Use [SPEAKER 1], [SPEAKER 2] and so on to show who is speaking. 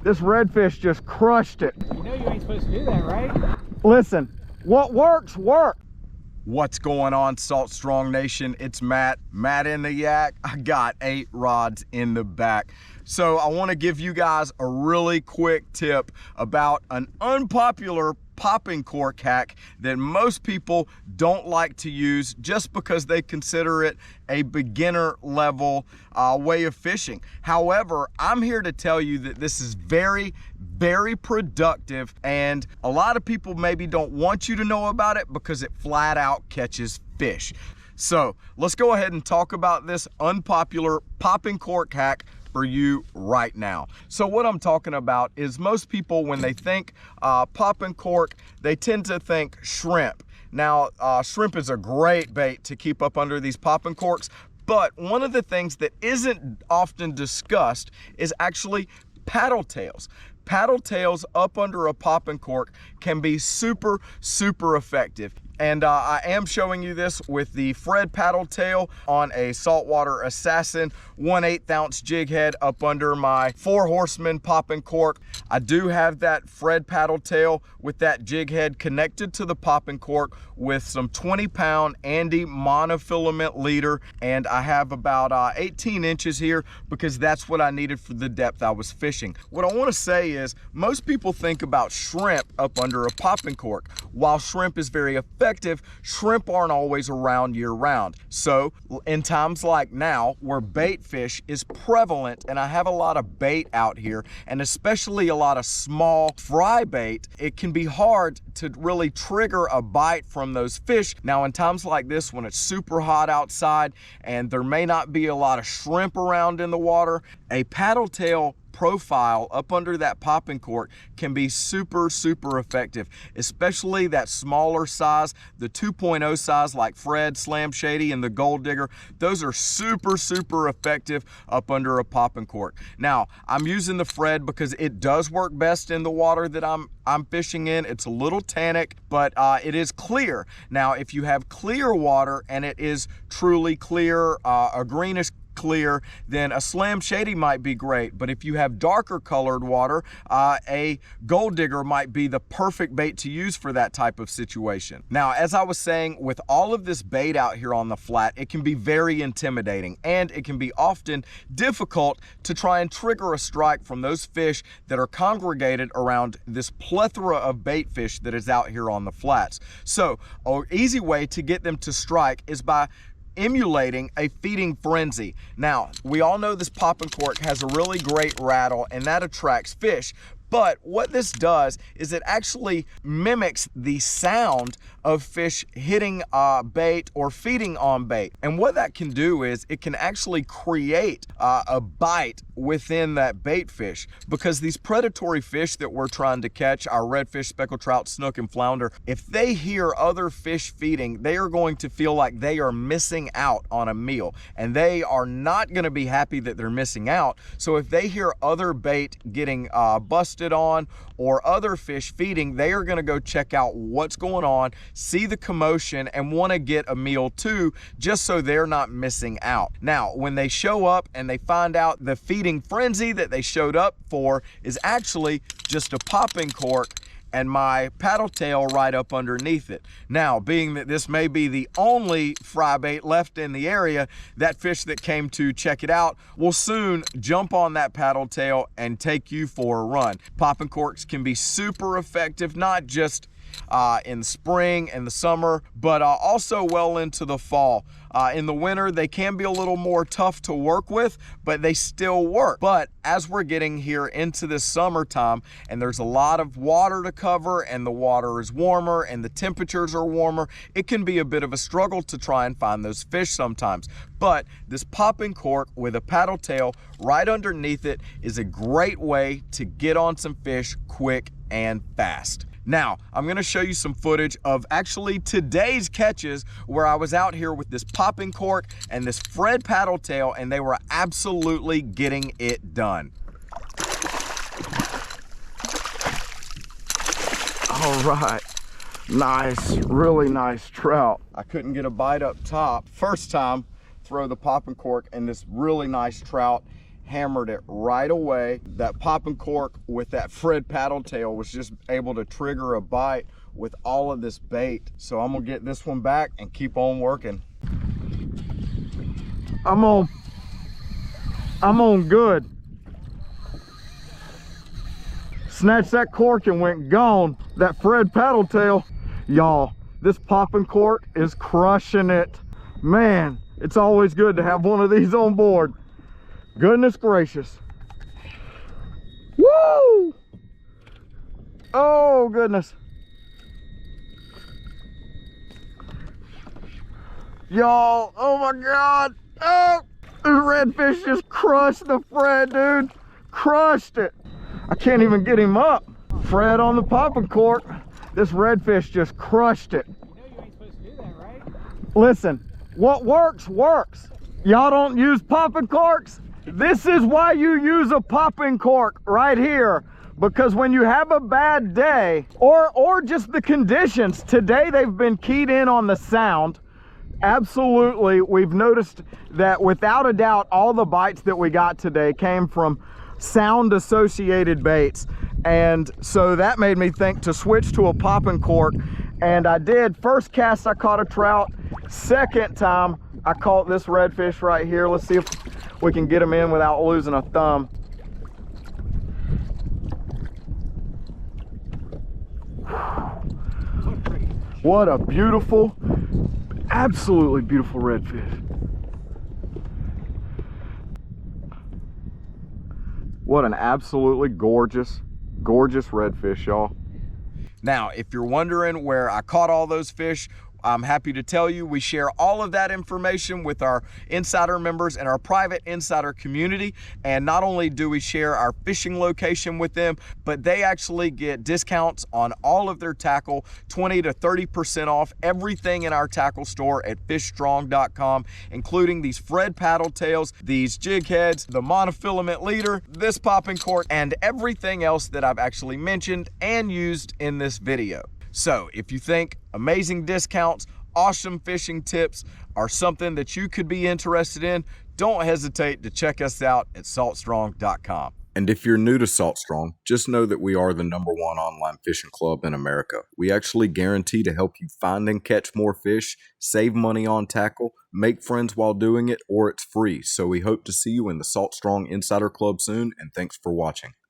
[SPEAKER 1] This redfish just crushed it.
[SPEAKER 2] You know you ain't supposed to do that, right?
[SPEAKER 1] Listen, what works, work.
[SPEAKER 3] What's going on, Salt Strong Nation? It's Matt in the yak. I got 8 rods in the back. So I want to give you guys a really quick tip about an unpopular popping cork hack that most people don't like to use just because they consider it a beginner level way of fishing. However, I'm here to tell you that this is very productive, and a lot of people maybe don't want you to know about it because it flat out catches fish. So let's go ahead and talk about this unpopular popping cork hack for you right now. So what I'm talking about is most people, when they think popping cork, they tend to think shrimp. Now, shrimp is a great bait to keep up under these popping corks, but one of the things that isn't often discussed is actually paddle tails. Paddle tails up under a popping cork can be super effective. And I am showing you this with the Fred paddle tail on a Saltwater Assassin 1/8 ounce jig head up under my 4 Horsemen popping cork. I do have that Fred paddle tail with that jig head connected to the popping cork with some 20-pound Andy monofilament leader, and I have about 18 inches here because that's what I needed for the depth I was fishing. What I want to say is most people think about shrimp up under a popping cork. While shrimp is very effective, shrimp aren't always around year round. So in times like now where bait fish is prevalent, and I have a lot of bait out here, and especially a lot of small fry bait, it can be hard to really trigger a bite from those fish. Now in times like this, when it's super hot outside and there may not be a lot of shrimp around in the water, a paddle tail profile up under that popping cork can be super effective, especially that smaller size, the 2.0 size like Fred, Slam Shady, and the Gold Digger. Those are super effective up under a popping cork. Now I'm using the Fred because it does work best in the water that I'm fishing in. It's a little tannic, but it is clear. Now if you have clear water and it is truly clear, a greenish clear, then a Slam Shady might be great. But if you have darker colored water, a Gold Digger might be the perfect bait to use for that type of situation. Now, as I was saying, with all of this bait out here on the flat, it can be very intimidating, and it can be often difficult to try and trigger a strike from those fish that are congregated around this plethora of bait fish that is out here on the flats. So an easy way to get them to strike is by emulating a feeding frenzy. Now, we all know this popping cork has a really great rattle, and that attracts fish. But what this does is it actually mimics the sound of fish hitting bait or feeding on bait. And what that can do is it can actually create a bite within that bait fish, because these predatory fish that we're trying to catch, our redfish, speckled trout, snook, and flounder, if they hear other fish feeding, they are going to feel like they are missing out on a meal, and they are not going to be happy that they're missing out. So if they hear other bait getting busted on or other fish feeding, they are going to go check out what's going on, see the commotion, and want to get a meal too, just so they're not missing out. Now, when they show up and they find out the feeding frenzy that they showed up for is actually just a popping cork and my paddle tail right up underneath it. Now, being that this may be the only fry bait left in the area, that fish that came to check it out will soon jump on that paddle tail and take you for a run. Popping corks can be super effective, not just in the spring and the summer, but also well into the fall. In the winter, they can be a little more tough to work with, but they still work. But as we're getting here into this summertime, and there's a lot of water to cover, and the water is warmer, and the temperatures are warmer, it can be a bit of a struggle to try and find those fish sometimes. But this popping cork with a paddle tail right underneath it is a great way to get on some fish quick and fast. Now, I'm going to show you some footage of actually today's catches where I was out here with this popping cork and this Fred paddle tail, and they were absolutely getting it done.
[SPEAKER 1] All right, nice, really nice trout.
[SPEAKER 3] I couldn't get a bite up top. First time, throw the popping cork and this really nice trout, hammered it right away. That popping cork with that Fred paddle tail was just able to trigger a bite with all of this bait. So I'm gonna get this one back and keep on working.
[SPEAKER 1] I'm on good. Snatched that cork and went gone. That Fred paddle tail, y'all, this popping cork is crushing it. Man, it's always good to have one of these on board. Goodness gracious. Woo! Oh goodness. Y'all, oh my God. Oh, this redfish just crushed the Fred, dude. Crushed it. I can't even get him up. Fred on the popping cork. This redfish just crushed it.
[SPEAKER 2] You know you ain't supposed to do that, right?
[SPEAKER 1] Listen, what works, works. Y'all don't use popping corks? This is why you use a popping cork right here. Because when you have a bad day, or just the conditions, today they've been keyed in on the sound. Absolutely, we've noticed that without a doubt, all the bites that we got today came from sound associated baits. And so that made me think to switch to a popping cork. And I did. First cast I caught a trout. Second time I caught this redfish right here. Let's see if we can get him in without losing a thumb. What a beautiful, absolutely beautiful redfish. What an absolutely gorgeous, gorgeous redfish, y'all.
[SPEAKER 3] Now, if you're wondering where I caught all those fish, I'm happy to tell you we share all of that information with our insider members and our private insider community. And not only do we share our fishing location with them, but they actually get discounts on all of their tackle, 20 to 30% off everything in our tackle store at fishstrong.com, including these Fred paddle tails, these jig heads, the monofilament leader, this popping cork, and everything else that I've actually mentioned and used in this video. So if you think amazing discounts, awesome fishing tips are something that you could be interested in, don't hesitate to check us out at saltstrong.com.
[SPEAKER 4] And if you're new to Salt Strong, just know that we are the #1 online fishing club in America. We actually guarantee to help you find and catch more fish, save money on tackle, make friends while doing it, or it's free. So we hope to see you in the Salt Strong Insider Club soon, and thanks for watching.